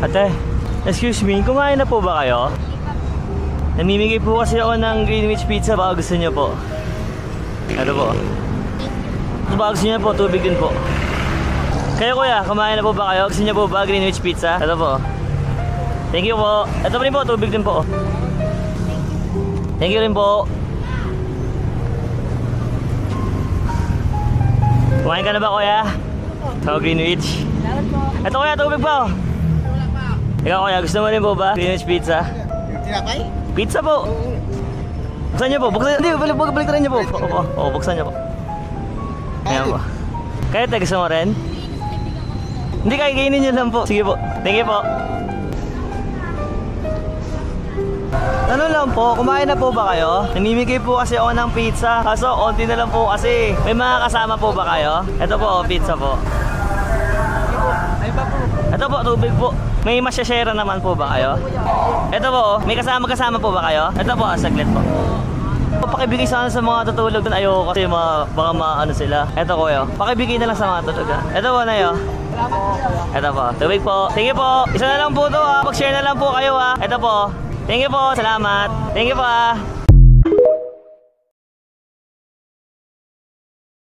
Ate, excuse me, kumain na po ba kayo? Namimigay po kasi ako ng Greenwich Pizza, baka gusto niyo po. Ano po? Baka gusto niyo po, tubig din po. Kayo kuya, kumain na po ba kayo? Gusto niyo po ba Greenwich Pizza? Ito po. Thank you po. Ito pa rin po, tubig din po. Thank you rin po. Kumain ka na ba kuya? Ito, Greenwich. Ito kuya, tubig po. Ikaw kuya, gusto mo rin po ba Greenwich Pizza? Tinapay? Pizza po. Buksan niyo po. Buksan, hindi, balik niyo po. Oo, buksan niyo po. Ayan po. Kayo tayo, gusto mo rin? Hindi, kainin niyo lang po. Sige po. Thank you po. Ano lang po, kumain na po ba kayo? Namimigay po kasi ako ng pizza. Kaso, onti na lang po kasi. May mga kasama po ba kayo? Ito po, pizza po. Ito po, tubig po. May masya-share naman po ba kayo? Ito po, may kasama po ba kayo? Ito po, saglit po. Pakibigay sana sa mga tutulog doon. Ayoko kasi baka maano sila. Ito kuya, pakibigay na lang sa mga tutulog. Ito po na yun. Ito po, tubig po. Thank you po. Isa na lang po ito ha. Mag-share na lang po kayo ha. Ito po. Thank you po, salamat. Thank you po ha.